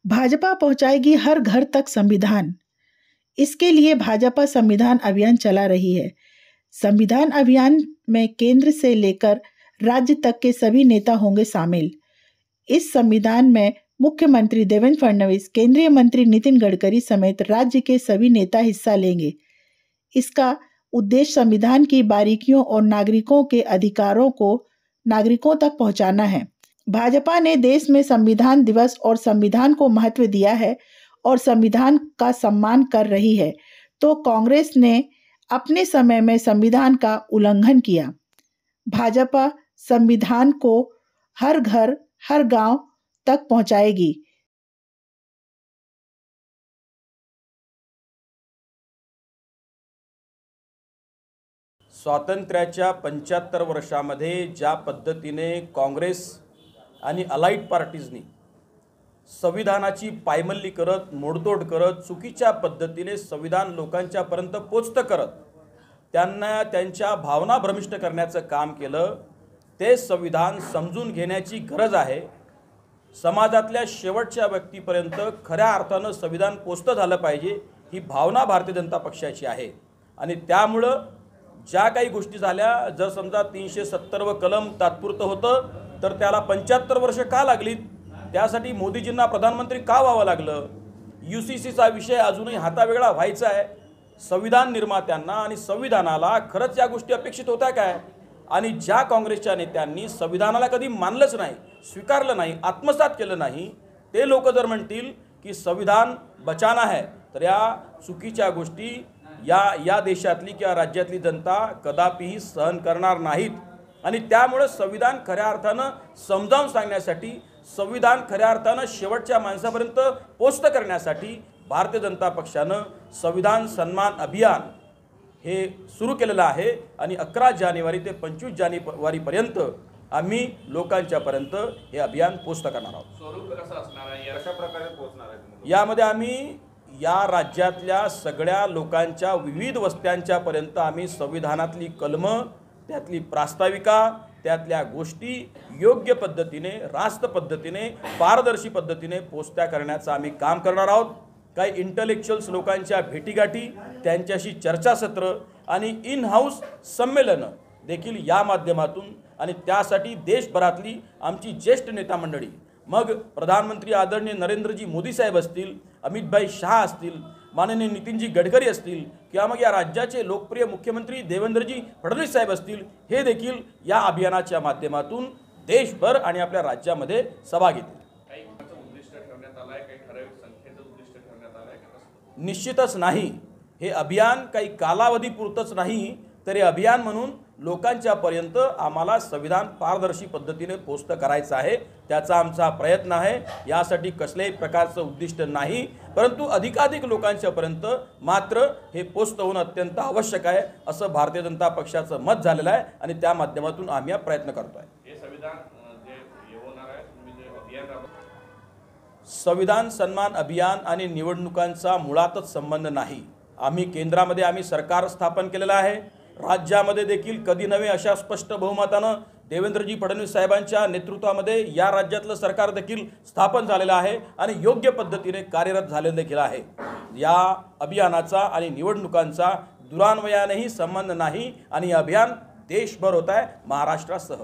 भाजपा पहुंचाएगी हर घर तक संविधान। इसके लिए भाजपा संविधान अभियान चला रही है। संविधान अभियान में केंद्र से लेकर राज्य तक के सभी नेता होंगे शामिल। इस संविधान में मुख्यमंत्री देवेंद्र फडणवीस, केंद्रीय मंत्री नितिन गडकरी समेत राज्य के सभी नेता हिस्सा लेंगे। इसका उद्देश्य संविधान की बारीकियों और नागरिकों के अधिकारों को नागरिकों तक पहुंचाना है। भाजपा ने देश में संविधान दिवस और संविधान को महत्व दिया है और संविधान का सम्मान कर रही है, तो कांग्रेस ने अपने समय में संविधान का उल्लंघन किया। भाजपा संविधान को हर घर, हर गांव तक पहुंचाएगी। स्वातंत्र्याच्या 75 वर्षामध्ये ज्या पद्धतीने काँग्रेस आणि अलाइड पार्टीजनी संविधानाची पायमल्ली करत, मोडतोड करत, चुकीच्या पद्धतीने संविधान लोकांच्यापर्यंत पोचतं करत त्यांना त्यांच्या भावना भ्रमिष्ट करण्याचं काम केलं, ते संविधान समजून घेण्याची गरज आहे। समाजातल्या शेवटच्या व्यक्तीपर्यंत खऱ्या अर्थानं संविधान पोचतं झालं पाहिजे, ही भावना भारतीय जनता पक्षाची आहे। आणि त्यामुळे ज्या काही गोष्टी झाल्या, जर समजा 370 कलम तात्पुरतं होतं तर त्याला 75 वर्ष का लागली, त्यासाठी मोदीजींना प्रधानमंत्री का व्हावं लागलं। यूसीसीचा विषय अजूनही हातावेगळा व्हायचा आहे। संविधान निर्मात्यांना आणि संविधानाला खरंच या गोष्टी अपेक्षित होत्या काय? आणि ज्या काँग्रेसच्या नेत्यांनी संविधानाला कधी मानलंच नाही, स्वीकारलं नाही, आत्मसात केलं नाही, ते लोक जर म्हणतील की संविधान बचाना है, तर या चुकीच्या गोष्टी या देशातली किंवा राज्यातली जनता कदापिही सहन करणार नाहीत। आणि त्यामुळे संविधान खऱ्या अर्थानं समजावून सांगण्यासाठी, संविधान खऱ्या अर्थानं शेवटच्या माणसापर्यंत पोचतं करण्यासाठी भारतीय जनता पक्षानं संविधान सन्मान अभियान हे सुरू केलेलं आहे। आणि 11 जानेवारी ते 25 जानेवारीपर्यंत आम्ही लोकांच्यापर्यंत हे अभियान पोचतं करणार आहोत। स्वरूप कसं असणार आहे, कशा प्रकारे पोहोचणार आहे? यामध्ये आम्ही या राज्यातल्या सगळ्या लोकांच्या विविध वस्त्यांच्यापर्यंत आम्ही संविधानातली कलमं, त्यातली प्रास्ताविका, त्यातल्या गोष्टी योग्य पद्धतीने, रास्त पद्धतीने, पारदर्शी पद्धतीने पोचत्या करण्याचं आम्ही काम करणार आहोत। काही इंटेलेक्च्युअल्स लोकांच्या भेटीगाठी, त्यांच्याशी चर्चासत्र आणि इन हाऊस संमेलनं देखील या माध्यमातून, आणि त्यासाठी देशभरातली आमची ज्येष्ठ नेता मंडळी, मग प्रधानमंत्री आदरणीय नरेंद्रजी मोदी साहेब असतील, अमितभाई शाह असतील, माननीय नितीनजी गडकरी असतील, किंवा मग या राज्याचे लोकप्रिय मुख्यमंत्री देवेंद्रजी फडणवीस साहेब असतील, हे देखील या अभियानाच्या माध्यमातून देशभर आणि आपल्या राज्यामध्ये सभा घेतील। निश्चितच नाही, हे अभियान काही कालावधीपुरतंच नाही, तर हे अभियान म्हणून लोकांच्यापर्यंत आम्हाला संविधान पारदर्शी पद्धतीने पोचतं करायचं आहे। त्याचा आमचा प्रयत्न आहे। यासाठी कसल्याही प्रकारचं उद्दिष्ट नाही, परंतु अधिकाधिक लोकांच्यापर्यंत मात्र हे पोचतं होणं अत्यंत आवश्यक आहे, असं भारतीय जनता पक्षाचं मत झालेलं आहे आणि त्या माध्यमातून आम्ही हा प्रयत्न करतोय। हे संविधान जे होणार आहे, तुम्ही जे अभियान संविधान सन्मान अभियान आणि निवडणुकांचा मुळातच संबंध नाही। आम्ही केंद्रामध्ये आम्ही सरकार स्थापन केलेलं आहे, राज्यामध्ये देखील कधी नव्हे अशा स्पष्ट बहुमतानं देवेंद्रजी फडणवीस साहेबांच्या नेतृत्वामध्ये या राज्यातलं सरकार देखील स्थापन झालेलं आहे आणि योग्य पद्धतीने कार्यरत झालेलं देखील आहे। या अभियानाचा आणि निवडणुकांचा दुरान्वयानेही संबंध नाही आणि अभियान देशभर होत आहे, महाराष्ट्रासह।